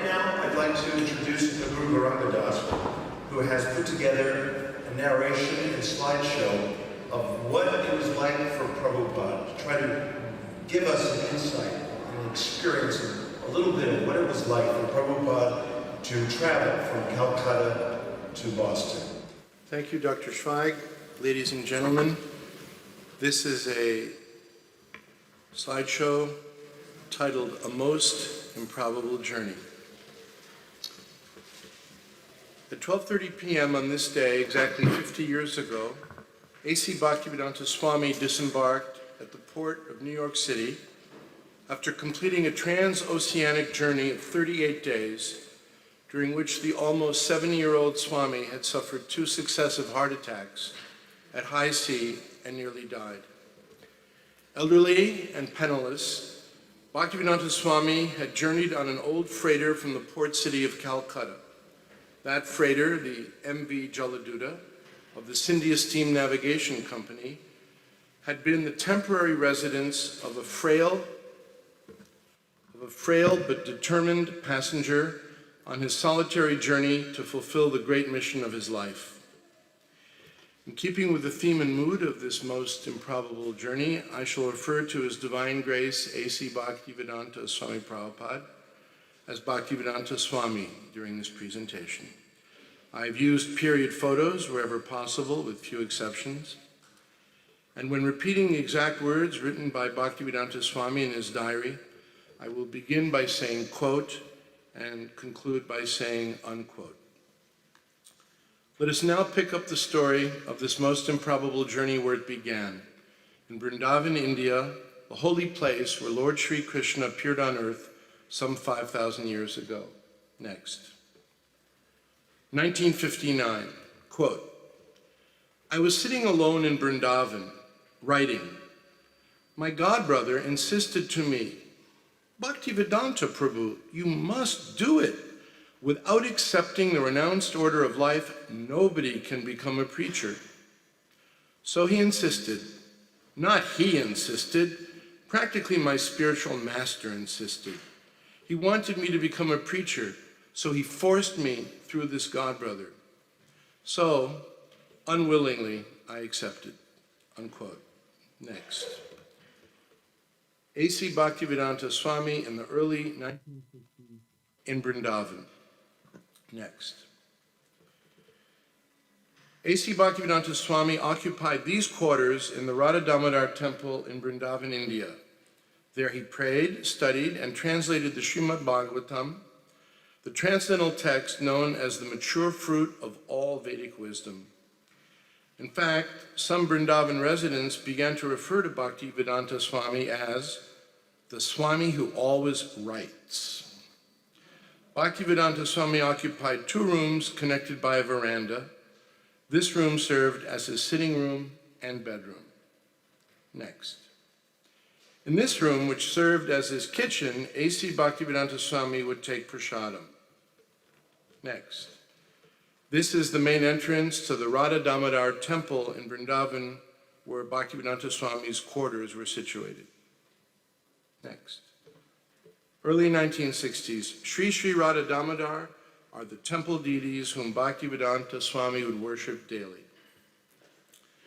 Now, I'd like to introduce the Guru Gauranga, who has put together a narration and slideshow of what it was like for Prabhupada, to try to give us an insight and an experience of a little bit of what it was like for Prabhupada to travel from Calcutta to Boston. Thank you, Dr. Schweig. Ladies and gentlemen, this is a slideshow titled A Most Improbable Journey. At 12:30 p.m. on this day, exactly 50 years ago, A.C. Bhaktivedanta Swami disembarked at the port of New York City after completing a transoceanic journey of 38 days, during which the almost 70-year-old Swami had suffered 2 successive heart attacks at high sea and nearly died. Elderly and penniless, Bhaktivedanta Swami had journeyed on an old freighter from the port city of Calcutta. That freighter, the MV Jaladuta of the Scindia Steam Navigation Company, had been the temporary residence of a frail but determined passenger on his solitary journey to fulfill the great mission of his life. In keeping with the theme and mood of this most improbable journey, I shall refer to His Divine Grace A.C. Bhaktivedanta Swami Prabhupada as Bhaktivedanta Swami during this presentation. I've used period photos wherever possible, with few exceptions. And when repeating the exact words written by Bhaktivedanta Swami in his diary, I will begin by saying, quote, and conclude by saying, unquote. Let us now pick up the story of this most improbable journey where it began, in Vrindavan, India, the holy place where Lord Sri Krishna appeared on earth some 5,000 years ago. Next. 1959, quote, I was sitting alone in Vrindavan, writing. My godbrother insisted to me, Bhaktivedanta Prabhu, you must do it. Without accepting the renounced order of life, nobody can become a preacher. So he insisted. Not he insisted, practically my spiritual master insisted. He wanted me to become a preacher, so he forced me through this godbrother. So, unwillingly, I accepted, unquote. Next. A.C. Bhaktivedanta Swami in the early 1960s in Vrindavan. Next. A.C. Bhaktivedanta Swami occupied these quarters in the Radha Damodar temple in Vrindavan, India. There he prayed, studied, and translated the Srimad Bhagavatam, the transcendental text known as the mature fruit of all Vedic wisdom. In fact, some Vrindavan residents began to refer to Bhaktivedanta Swami as the Swami who always writes. Bhaktivedanta Swami occupied 2 rooms connected by a veranda. This room served as his sitting room and bedroom. Next. In this room, which served as his kitchen, A.C. Bhaktivedanta Swami would take prasadam. Next. This is the main entrance to the Radha Damodar temple in Vrindavan, where Bhaktivedanta Swami's quarters were situated. Next. Early 1960s, Sri Sri Radha Damodar are the temple deities whom Bhaktivedanta Swami would worship daily.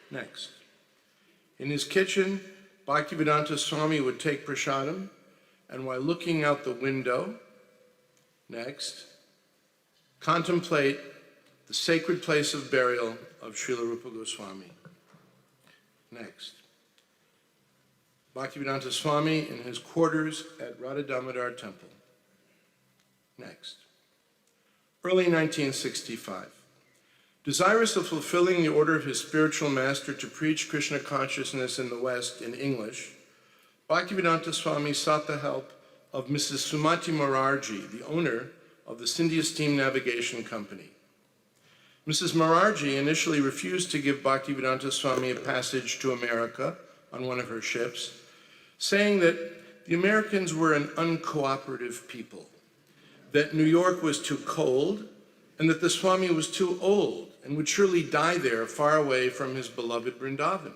Next. In his kitchen, Bhaktivedanta Swami would take prasadam, and while looking out the window, next, contemplate the sacred place of burial of Srila Rupa Goswami. Next. Bhaktivedanta Swami in his quarters at Radha Damodar Temple. Next. Early 1965. Desirous of fulfilling the order of his spiritual master to preach Krishna consciousness in the West in English, Bhaktivedanta Swami sought the help of Mrs. Sumati Morarji, the owner of the Scindia Steam Navigation Company. Mrs. Morarji initially refused to give Bhaktivedanta Swami a passage to America on one of her ships, saying that the Americans were an uncooperative people, that New York was too cold, and that the Swami was too old and would surely die there far away from his beloved Vrindavan.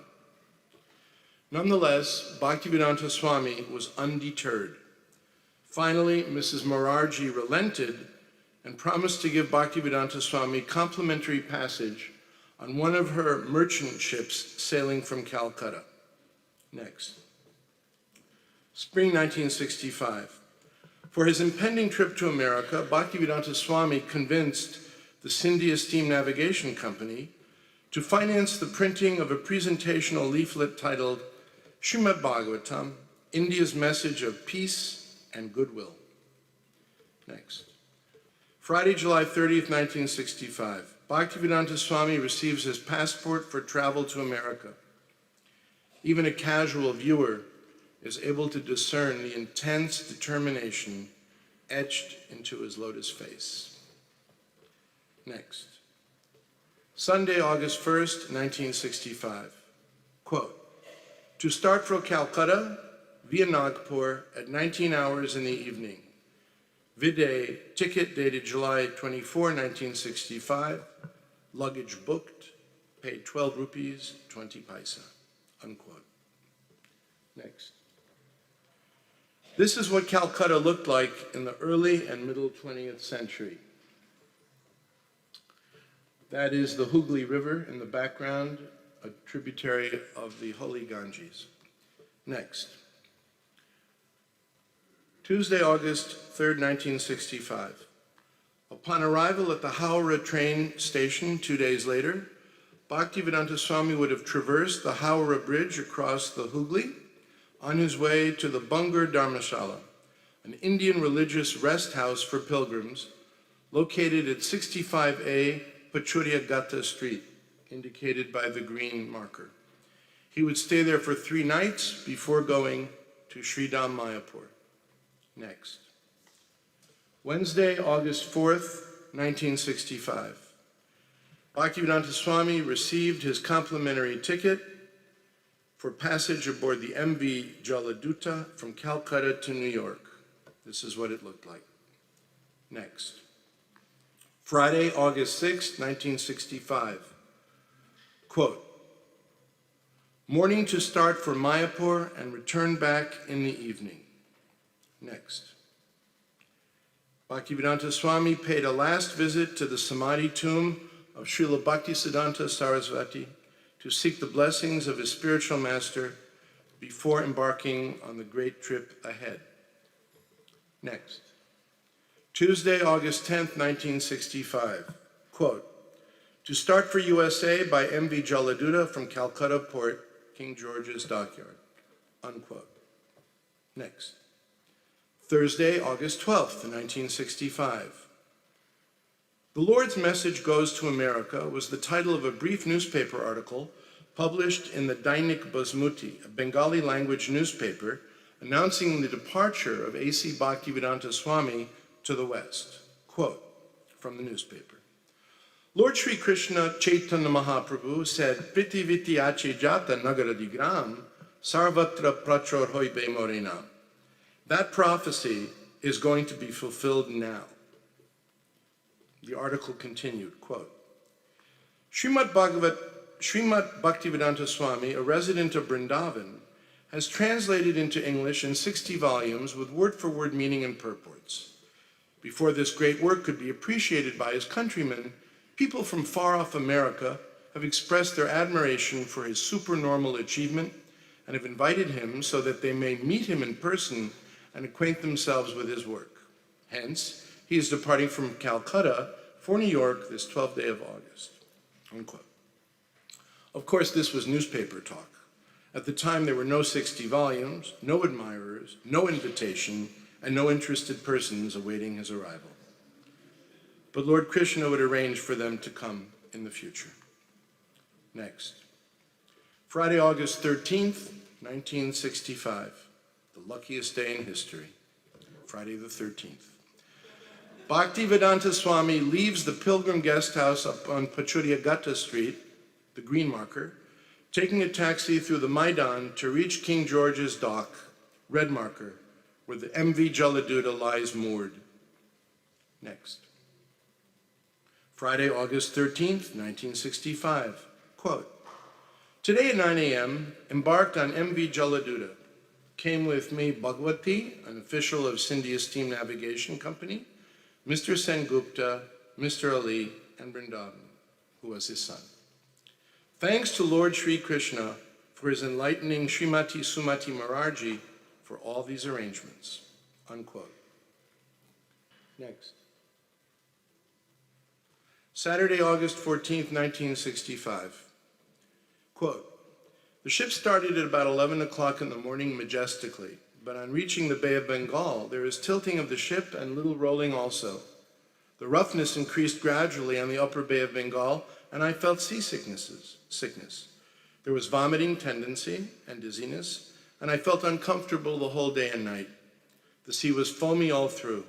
Nonetheless, Bhaktivedanta Swami was undeterred. Finally, Mrs. Morarji relented and promised to give Bhaktivedanta Swami complimentary passage on one of her merchant ships sailing from Calcutta. Next. Spring 1965. For his impending trip to America, Bhaktivedanta Swami convinced the Scindia Steam Navigation Company to finance the printing of a presentational leaflet titled Srimad Bhagavatam, India's Message of Peace and Goodwill. Next. Friday, July 30th, 1965. Bhaktivedanta Swami receives his passport for travel to America. Even a casual viewer is able to discern the intense determination etched into his lotus face. Next. Sunday, August 1st, 1965. Quote, to start for Calcutta via Nagpur at 19 hours in the evening. Viday, ticket dated July 24, 1965, luggage booked, paid 12 rupees, 20 paisa, unquote. Next. This is what Calcutta looked like in the early and middle 20th century. That is the Hooghly River in the background, a tributary of the Holy Ganges. Next. Tuesday, August 3rd, 1965. Upon arrival at the Howrah train station 2 days later, Bhaktivedanta Swami would have traversed the Howrah Bridge across the Hooghly on his way to the Bungur Dharmashala, an Indian religious rest house for pilgrims located at 65A Pachurya Gata Street, indicated by the green marker. He would stay there for 3 nights before going to Sridham Mayapur. Next. Wednesday, August 4th, 1965. Bhaktivedanta Swami received his complimentary ticket for passage aboard the MV Jaladuta from Calcutta to New York. This is what it looked like. Next. Friday, August 6th, 1965. Quote, morning to start for Mayapur and return back in the evening. Next. Bhaktivedanta Swami paid a last visit to the Samadhi tomb of Srila Bhaktisiddhanta Saraswati to seek the blessings of his spiritual master before embarking on the great trip ahead. Next. Tuesday, August 10th, 1965. Quote, to start for USA by MV Jaladuta from Calcutta Port, King George's Dockyard. Unquote. Next. Thursday, August 12th, 1965. The Lord's Message Goes to America was the title of a brief newspaper article published in the Dainik Basmati, a Bengali language newspaper, announcing the departure of A.C. Bhaktivedanta Swami to the West. Quote from the newspaper. Lord Sri Krishna Chaitanya Mahaprabhu said, Priti viti ache jata nagaradigram, sarvatra prachor hoibe morena. That prophecy is going to be fulfilled now. The article continued, quote, Srimad Bhaktivedanta Swami, a resident of Vrindavan, has translated into English in 60 volumes with word-for-word meaning and purports. Before this great work could be appreciated by his countrymen, people from far-off America have expressed their admiration for his supernormal achievement and have invited him so that they may meet him in person and acquaint themselves with his work. Hence, he is departing from Calcutta for New York this 12th day of August. Unquote. Of course, this was newspaper talk. At the time, there were no 60 volumes, no admirers, no invitation, and no interested persons awaiting his arrival. But Lord Krishna would arrange for them to come in the future. Next. Friday, August 13th, 1965. The luckiest day in history, Friday the 13th. Bhaktivedanta Swami leaves the pilgrim guest house up on Pachurya Gata Street, the green marker, taking a taxi through the Maidan to reach King George's Dock, red marker, where the MV Jaladuta lies moored. Next. Friday, August 13th, 1965. Quote, today at 9 a.m., embarked on MV Jaladuta, came with me Bhagwati, an official of Scindia Steam Navigation Company, Mr. Sen Gupta, Mr. Ali, and Vrindavan, who was his son. Thanks to Lord Sri Krishna for his enlightening Srimati Sumati Mararji for all these arrangements." Unquote. Next. Saturday, August 14th, 1965. Quote, "The ship started at about 11 o'clock in the morning majestically, but on reaching the Bay of Bengal, there is tilting of the ship and little rolling also. The roughness increased gradually on the upper Bay of Bengal, and I felt sickness. There was vomiting tendency and dizziness, and I felt uncomfortable the whole day and night. The sea was foamy all through.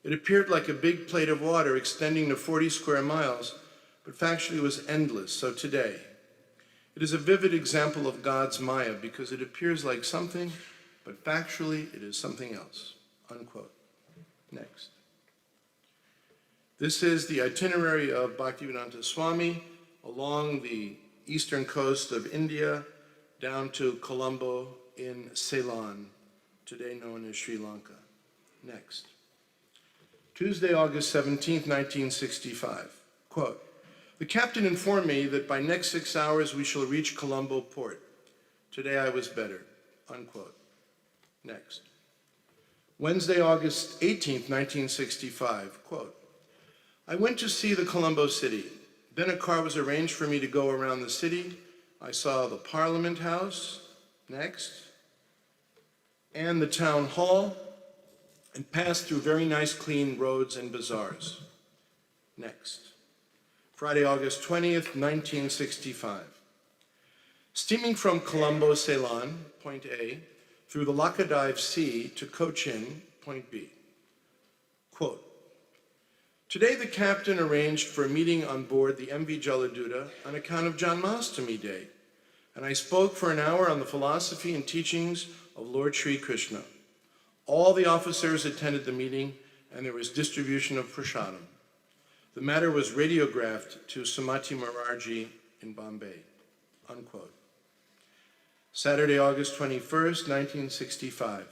It appeared like a big plate of water extending to 40 square miles, but factually was endless, so today. It is a vivid example of God's Maya because it appears like something, but factually it is something else." Unquote. Next. This is the itinerary of Bhaktivedanta Swami along the eastern coast of India down to Colombo in Ceylon, today known as Sri Lanka. Next. Tuesday, August 17th, 1965. Quote, "The captain informed me that by next 6 hours we shall reach Colombo port. Today I was better." Unquote. Next. Wednesday, August 18th, 1965. Quote, "I went to see the Colombo city. Then a car was arranged for me to go around the city. I saw the Parliament House, next, and the town hall, and passed through very nice clean roads and bazaars." Next. Friday, August 20th, 1965. Steaming from Colombo, Ceylon, point A, through the Laccadive Sea to Cochin, point B. Quote, "Today the captain arranged for a meeting on board the MV Jaladuta on account of Janmashtami Day, and I spoke for an hour on the philosophy and teachings of Lord Sri Krishna. All the officers attended the meeting, and there was distribution of prasadam. The matter was radiographed to Sumati Mararji in Bombay." Unquote. Saturday, August 21st, 1965.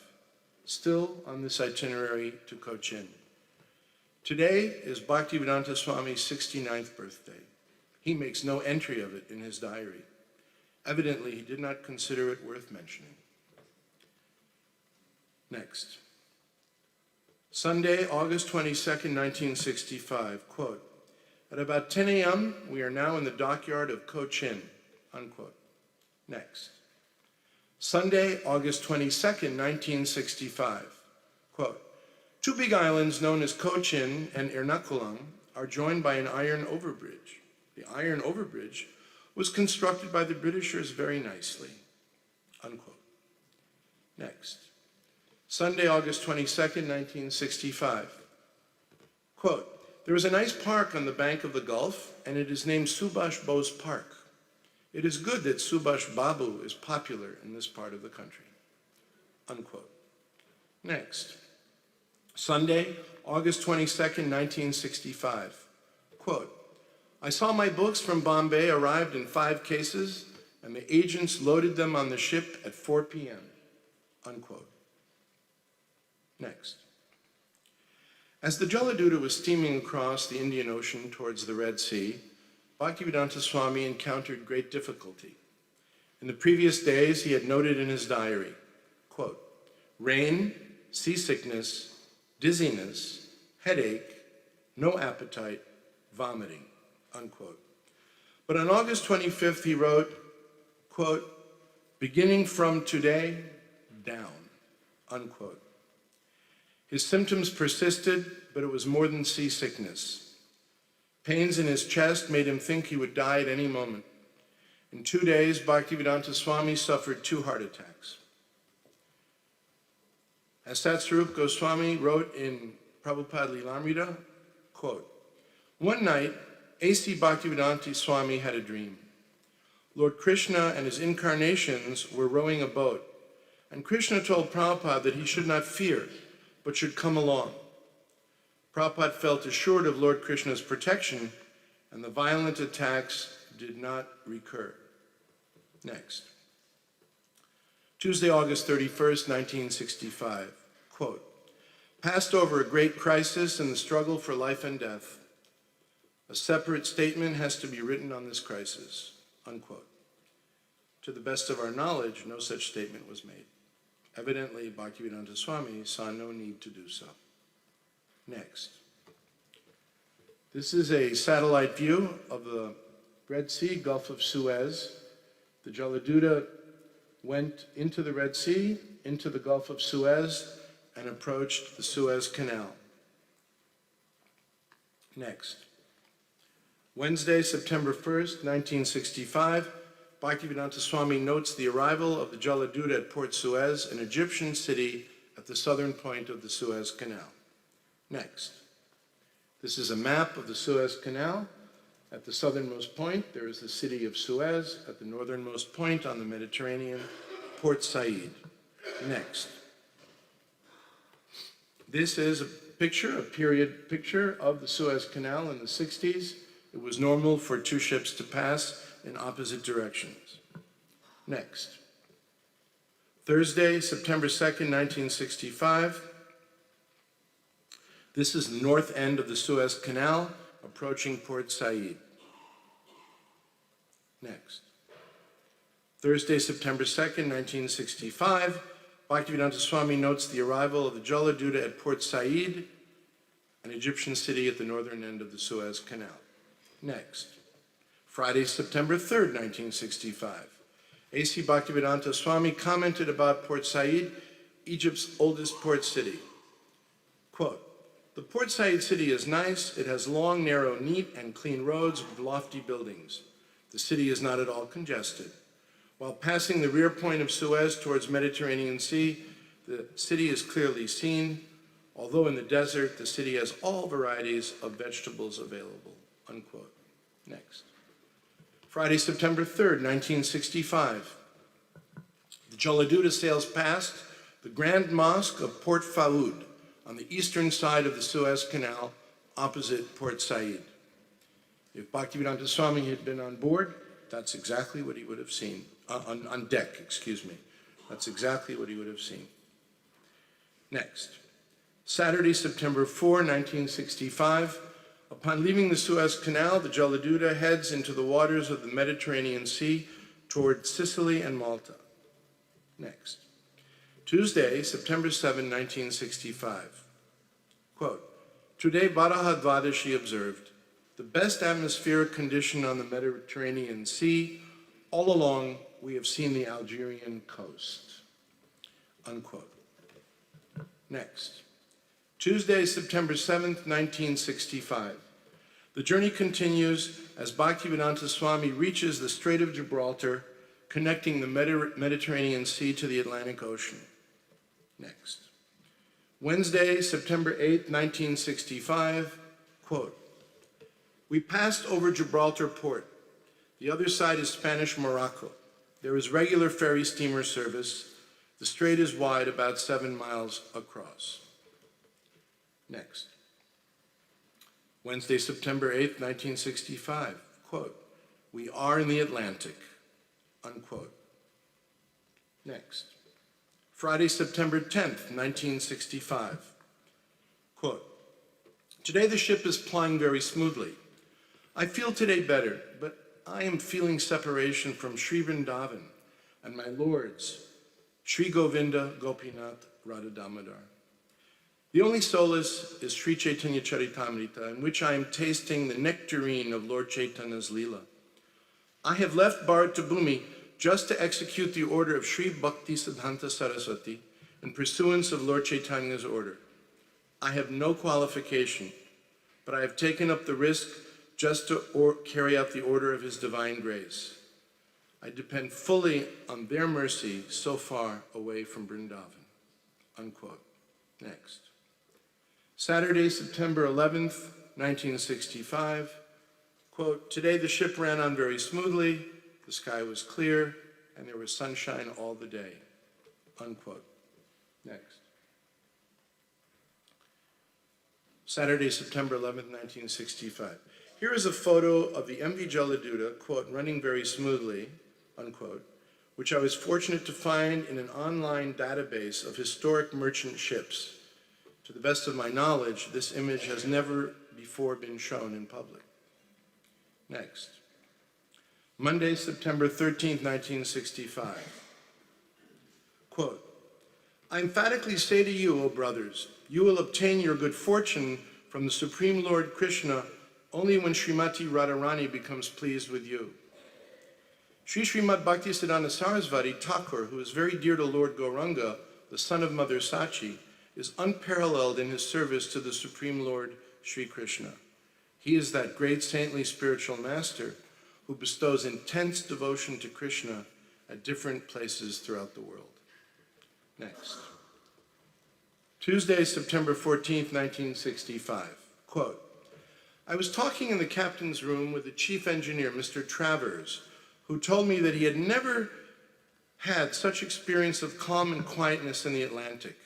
Still on this itinerary to Cochin. Today is Bhaktivedanta Swami's 69th birthday. He makes no entry of it in his diary. Evidently, he did not consider it worth mentioning. Next. Sunday, August 22nd, 1965. Quote, "At about 10 a.m., we are now in the dockyard of Cochin." Unquote. Next. Sunday, August 22nd, 1965. Quote, "Two big islands known as Cochin and Ernakulam are joined by an iron overbridge. The iron overbridge was constructed by the Britishers very nicely." Unquote. Next. Sunday, August 22nd, 1965. Quote, "There is a nice park on the bank of the Gulf, and it is named Subhash Bose Park. It is good that Subhash Babu is popular in this part of the country." Unquote. Next. Sunday, August 22nd, 1965. Quote, "I saw my books from Bombay arrived in 5 cases, and the agents loaded them on the ship at 4 p.m. Unquote. Next. As the Jaladuta was steaming across the Indian Ocean towards the Red Sea, Bhaktivedanta Swami encountered great difficulty. In the previous days, he had noted in his diary, quote, "Rain, seasickness, dizziness, headache, no appetite, vomiting," unquote. But on August 25th, he wrote, quote, "Beginning from today, down," unquote. His symptoms persisted, but it was more than seasickness. Pains in his chest made him think he would die at any moment. In 2 days, Bhaktivedanta Swami suffered 2 heart attacks. As Satsvarup Goswami wrote in Prabhupada Lilamrita, quote, "One night, A.C. Bhaktivedanta Swami had a dream. Lord Krishna and his incarnations were rowing a boat, and Krishna told Prabhupada that he should not fear, but should come along. Prabhupada felt assured of Lord Krishna's protection, and the violent attacks did not recur." Next. Tuesday, August 31st, 1965, quote, passed over a great crisis in the struggle for life and death. A separate statement has to be written on this crisis, unquote. To the best of our knowledge, no such statement was made. Evidently, Bhaktivedanta Swami saw no need to do so. Next. This is a satellite view of the Red Sea, Gulf of Suez. The Jaladuta went into the Red Sea, into the Gulf of Suez, and approached the Suez Canal. Next. Wednesday, September 1st, 1965, Bhaktivedanta Swami notes the arrival of the Jaladuta at Port Suez, an Egyptian city at the southern point of the Suez Canal. Next. This is a map of the Suez Canal. At the southernmost point, there is the city of Suez. At the northernmost point on the Mediterranean, Port Said. Next. This is a period picture of the Suez Canal in the 60s. It was normal for two ships to pass in opposite directions. Next. Thursday, September 2nd, 1965. This is the north end of the Suez Canal, approaching Port Said. Next. Thursday, September 2nd, 1965, Bhaktivedanta Swami notes the arrival of the Jaladuta at Port Said, an Egyptian city at the northern end of the Suez Canal. Next. Friday, September 3rd, 1965, A.C. Bhaktivedanta Swami commented about Port Said, Egypt's oldest port city. Quote, the Port Said city is nice. It has long, narrow, neat, and clean roads with lofty buildings. The city is not at all congested. While passing the rear point of Suez towards Mediterranean Sea, the city is clearly seen. Although in the desert, the city has all varieties of vegetables available, unquote. Next. Friday, September 3rd, 1965. The Jaladuta sails past the Grand Mosque of Port Faoud on the eastern side of the Suez Canal, opposite Port Said. If Bhaktivedanta Swami had been on board, that's exactly what he would have seen. On deck, excuse me. That's exactly what he would have seen. Next. Saturday, September 4, 1965. Upon leaving the Suez Canal, the Jaladuta heads into the waters of the Mediterranean Sea toward Sicily and Malta. Next. Tuesday, September 7, 1965. Quote, today Varaha Dvadashi observed, the best atmospheric condition on the Mediterranean Sea. All along, we have seen the Algerian coast, unquote. Next. Tuesday, September 7th, 1965. The journey continues as Bhaktivedanta Swami reaches the Strait of Gibraltar, connecting the Mediterranean Sea to the Atlantic Ocean. Next. Wednesday, September 8th, 1965, quote, we passed over Gibraltar Port. The other side is Spanish Morocco. There is regular ferry steamer service. The strait is wide, about 7 miles across. Next. Wednesday, September 8th, 1965, quote, we are in the Atlantic, unquote. Next. Friday, September 10th, 1965, quote, today the ship is plying very smoothly. I feel today better, but I am feeling separation from Sri Vrindavan and my lords, Sri Govinda, Gopinath, Radha Damodar. The only solace is Sri Chaitanya Charitamrita, in which I am tasting the nectarine of Lord Chaitanya's Leela. I have left Bharata Bhumi just to execute the order of Sri Bhakti Siddhanta Saraswati in pursuance of Lord Chaitanya's order. I have no qualification, but I have taken up the risk just to carry out the order of His divine grace. I depend fully on their mercy so far away from Vrindavan, unquote. Next. Saturday, September 11th, 1965, quote, today the ship ran on very smoothly, the sky was clear, and there was sunshine all the day, unquote. Next. Saturday, September 11th, 1965. Here is a photo of the MV Jaladuta, quote, running very smoothly, unquote, which I was fortunate to find in an online database of historic merchant ships. To the best of my knowledge, this image has never before been shown in public. Next. Monday, September 13, 1965. Quote, I emphatically say to you, O brothers, you will obtain your good fortune from the Supreme Lord Krishna only when Srimati Radharani becomes pleased with you. Sri Srimad Bhaktisiddhanta Sarasvati Thakur, who is very dear to Lord Gauranga, the son of Mother Sachi, is unparalleled in his service to the Supreme Lord Sri Krishna. He is that great saintly spiritual master who bestows intense devotion to Krishna at different places throughout the world. Next. Tuesday, September 14th, 1965. Quote, I was talking in the captain's room with the chief engineer, Mr. Travers, who told me that he had never had such experience of calm and quietness in the Atlantic.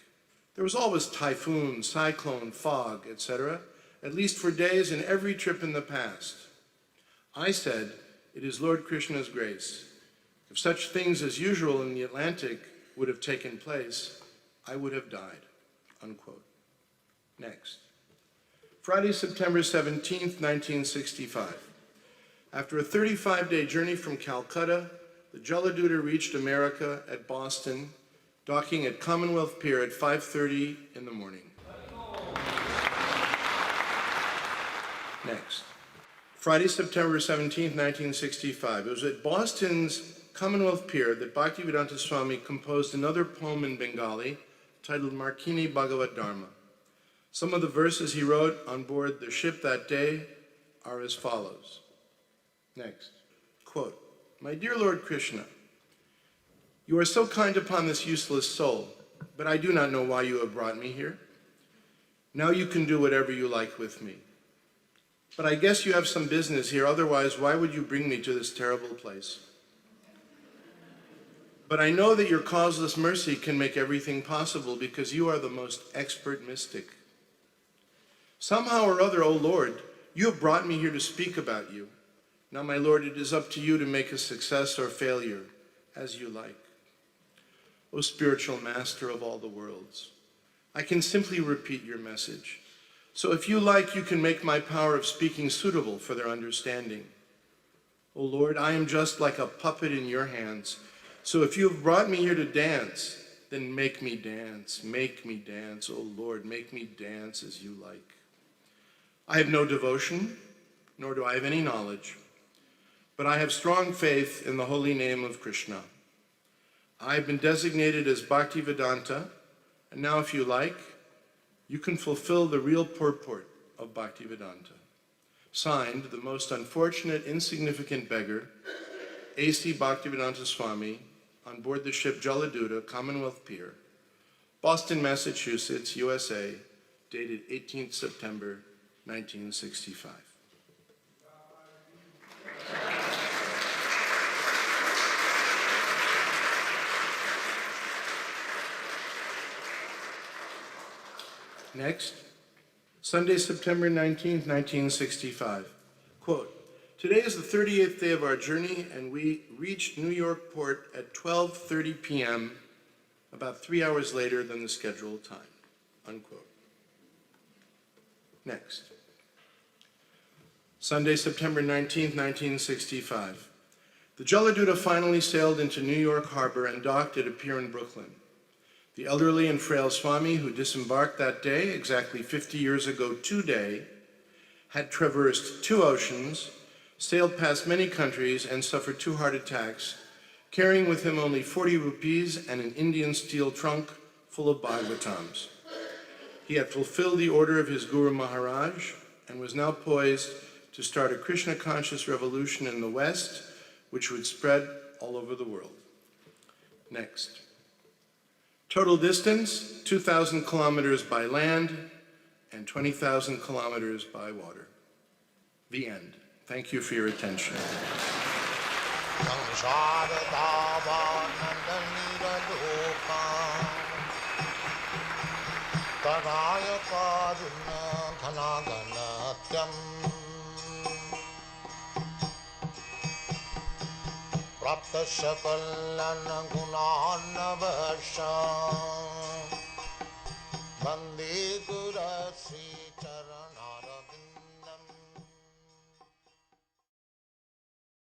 There was always typhoon, cyclone, fog, etc., at least for days in every trip in the past. I said, it is Lord Krishna's grace. If such things as usual in the Atlantic would have taken place, I would have died, unquote. Next. Friday, September 17th, 1965. After a 35-day journey from Calcutta, the Jaladuta reached America at Boston, docking at Commonwealth Pier at 5:30 in the morning. Next. Friday, September 17th, 1965. It was at Boston's Commonwealth Pier that Bhaktivedanta Swami composed another poem in Bengali titled Markini Bhagavad Dharma. Some of the verses he wrote on board the ship that day are as follows. Next. Quote, My dear Lord Krishna, you are so kind upon this useless soul, but I do not know why you have brought me here. Now you can do whatever you like with me. But I guess you have some business here, otherwise why would you bring me to this terrible place? But I know that your causeless mercy can make everything possible because you are the most expert mystic. Somehow or other, O Lord, you have brought me here to speak about you. Now, my Lord, it is up to you to make a success or failure, as you like. O spiritual master of all the worlds, I can simply repeat your message. So if you like, you can make my power of speaking suitable for their understanding. O Lord, I am just like a puppet in your hands. So if you have brought me here to dance, then make me dance. Make me dance, O Lord, make me dance as you like. I have no devotion, nor do I have any knowledge, but I have strong faith in the holy name of Krishna. I have been designated as Bhaktivedanta, and now if you like, you can fulfill the real purport of Bhaktivedanta. Signed, the most unfortunate, insignificant beggar, A.C. Bhaktivedanta Swami, on board the ship Jaladuta, Commonwealth Pier, Boston, Massachusetts, USA, dated 18th September, 1965. Next, Sunday, September 19th, 1965. Quote, today is the 38th day of our journey, and we reached New York Port at 12:30 p.m., about 3 hours later than the scheduled time, unquote. Next. Sunday, September 19th, 1965. The Jaladuta finally sailed into New York Harbor and docked at a pier in Brooklyn. The elderly and frail Swami, who disembarked that day, exactly 50 years ago today, had traversed 2 oceans, sailed past many countries, and suffered 2 heart attacks, carrying with him only 40 rupees and an Indian steel trunk full of Bhagavatams. He had fulfilled the order of his Guru Maharaj and was now poised to start a Krishna-conscious revolution in the West, which would spread all over the world. Next. Total distance, 2,000 kilometers by land and 20,000 kilometers by water. The end. Thank you for your attention. प्राप्तस्य कल्याणगुणान्नवशम् वन्दे